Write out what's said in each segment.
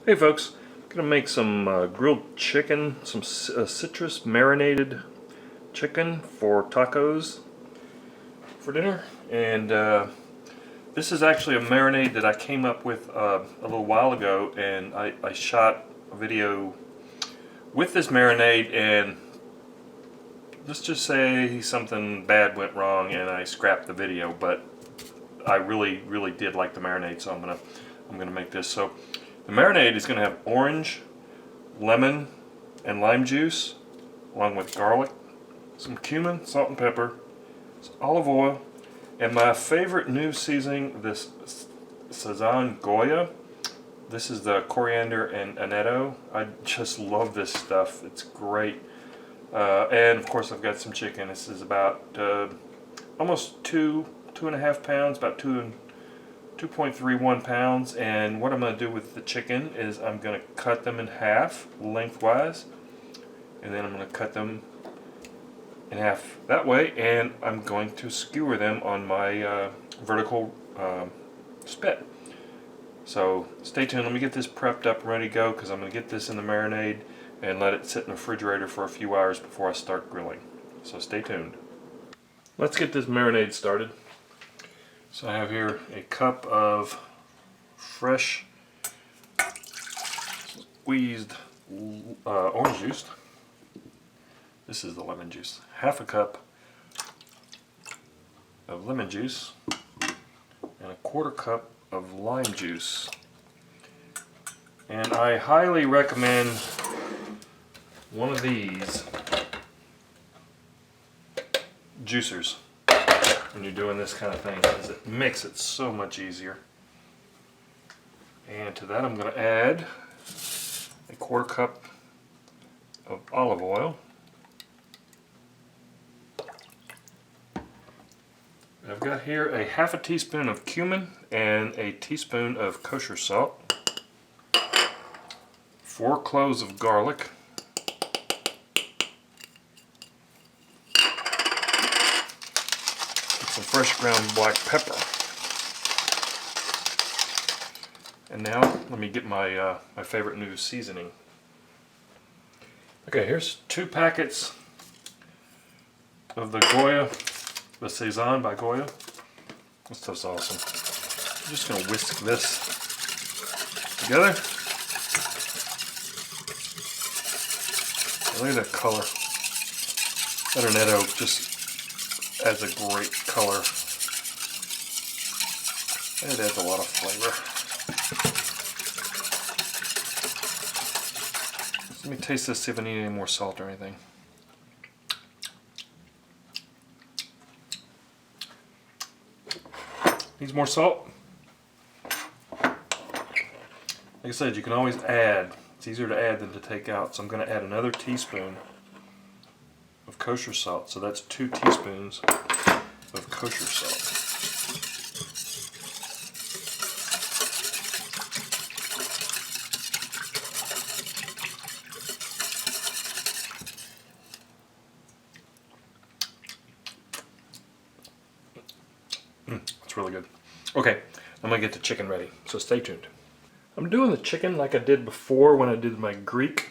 Hey folks, gonna make some grilled chicken, some citrus marinated chicken for tacos for dinner. And this is actually a marinade that I came up with a little while ago, and I shot a video with this marinade, and let's just say something bad went wrong and I scrapped the video, but I really did like the marinade, so I'm gonna make this. So the marinade is gonna have orange, lemon, and lime juice, along with garlic, some cumin, salt and pepper, some olive oil, and my favorite new seasoning, this Sazon Goya. This is the coriander and annetto. I just love this stuff. It's great. And of course I've got some chicken. This is about almost 2.5 pounds, about 2.31 pounds. And what I'm going to do with the chicken is I'm going to cut them in half lengthwise, and then I'm going to cut them in half that way, and I'm going to skewer them on my vertical spit. So stay tuned. Let me get this prepped up and ready to go, because I'm going to get this in the marinade and let it sit in the refrigerator for a few hours before I start grilling. So stay tuned. Let's get this marinade started. So I have here a cup of fresh squeezed orange juice. This is the lemon juice. Half a cup of lemon juice and a quarter cup of lime juice. And I highly recommend one of these juicers when you're doing this kind of thing, because it makes it so much easier. And to that I'm going to add a quarter cup of olive oil. I've got here a half a teaspoon of cumin and a teaspoon of kosher salt, 4 cloves of garlic, some fresh ground black pepper. And now let me get my my favorite new seasoning. Okay, here's 2 packets of the Goya Sazon by Goya. This stuff's awesome. I'm just going to whisk this together. Look at that color. That annetto just adds a great color. It adds a lot of flavor. Let me taste this, see if I need any more salt or anything. Needs more salt? Like I said, you can always add. It's easier to add than to take out. So I'm going to add another teaspoon of kosher salt. So that's 2 teaspoons of kosher salt. It's really good. Okay, I'm going to get the chicken ready, so stay tuned. I'm doing the chicken like I did before when I did my Greek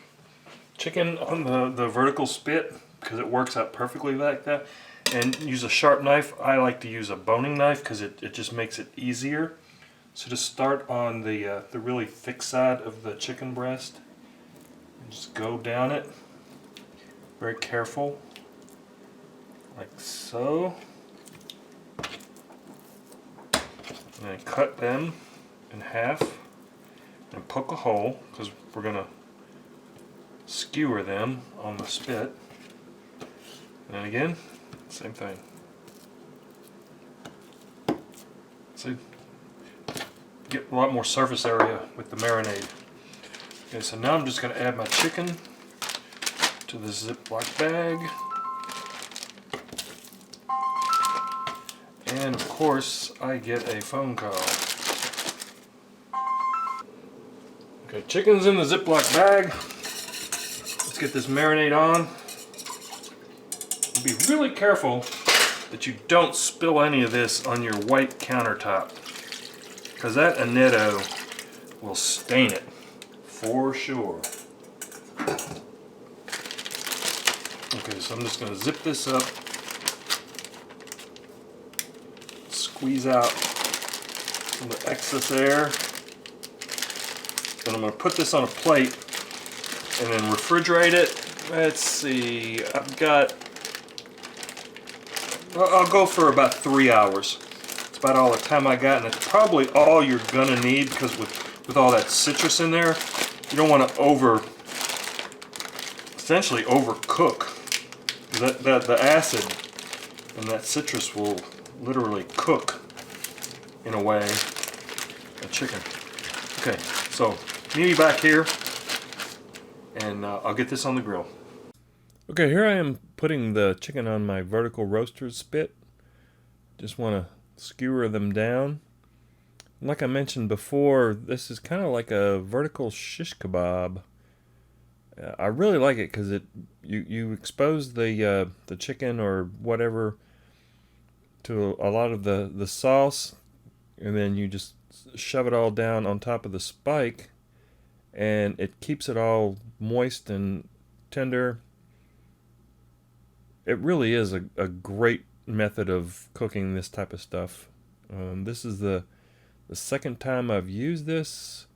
chicken on the vertical spit, because it works out perfectly like that. And use a sharp knife. I like to use a boning knife because it just makes it easier. So to start on the really thick side of the chicken breast, just go down it, very careful, like so. And then cut them in half and poke a hole, because we're going to skewer them on the spit. And then again, same thing. See? Get a lot more surface area with the marinade. Okay, so now I'm just going to add my chicken to the ziploc bag. And of course, I get a phone call. Okay, chicken's in the Ziploc bag. Let's get this marinade on. Be really careful that you don't spill any of this on your white countertop, because that annetto will stain it for sure. Okay, so I'm just going to zip this up, squeeze out some of the excess air. Then I'm going to put this on a plate and then refrigerate it. Let's see, I'll go for about 3 hours. It's about all the time I got, and it's probably all you're gonna need, because with all that citrus in there, you don't want to essentially overcook. The acid and that citrus will literally cook, in a way, a chicken. Okay, so meet me back here, and I'll get this on the grill. Okay, here I am putting the chicken on my vertical roaster spit. Just want to skewer them down. Like I mentioned before, this is kind of like a vertical shish kebab. I really like it because you expose the chicken or whatever to a lot of the sauce, and then you just shove it all down on top of the spike, and it keeps it all moist and tender. It really is a great method of cooking this type of stuff. This is the second time I've used this,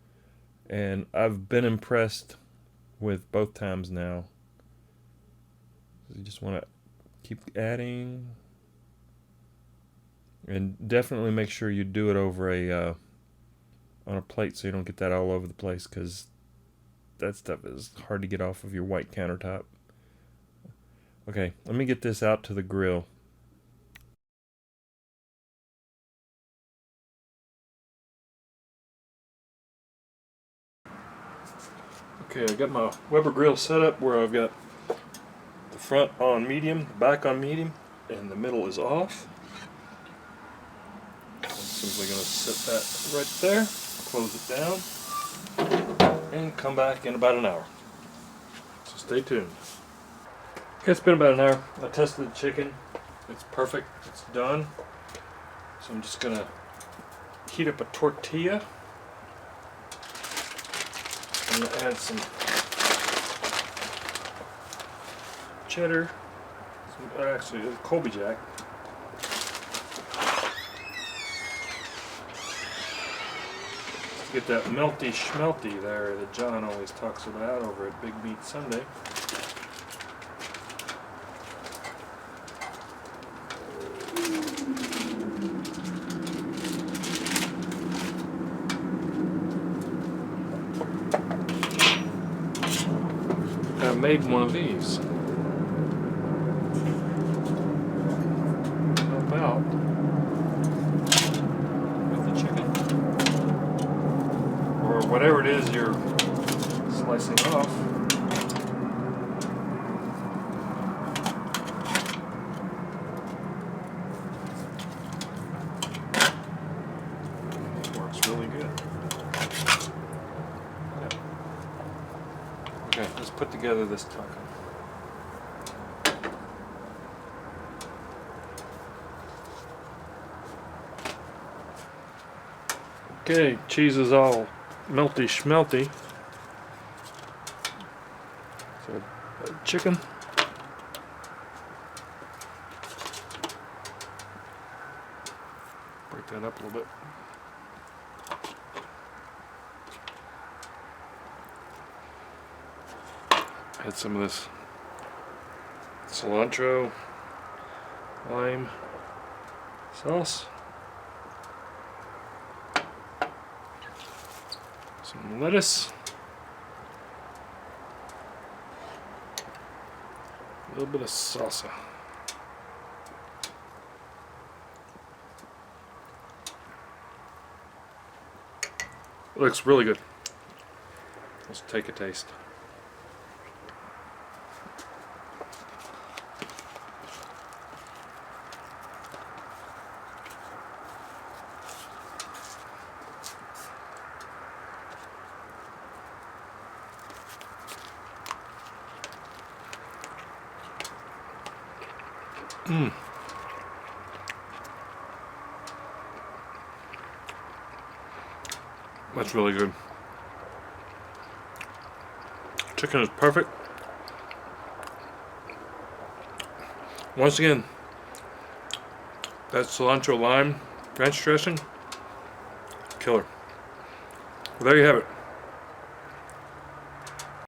and I've been impressed with both times now. So you just want to keep adding, and definitely make sure you do it over on a plate so you don't get that all over the place, because that stuff is hard to get off of your white countertop. Okay, let me get this out to the grill. Okay, I got my Weber grill set up where I've got the front on medium, the back on medium, and the middle is off. I'm simply going to set that right there, close it down, and come back in about an hour. So stay tuned. Okay, it's been about an hour. I tested the chicken. It's perfect. It's done. So I'm just going to heat up a tortilla. I'm going to add some cheddar, actually Colby Jack. Get that melty schmelty there that John always talks about over at Big Meat Sunday. I made one of these. Help out with the chicken, or whatever it is you're slicing off. Works really good. Okay, let's put together this taco. Okay, cheese is all melty schmelty. So, chicken. Break that up a little bit. Add some of this cilantro, lime sauce, some lettuce, a little bit of salsa. It looks really good. Let's take a taste. That's really good. Chicken is perfect. Once again, that cilantro lime ranch dressing, killer. Well, there you have it.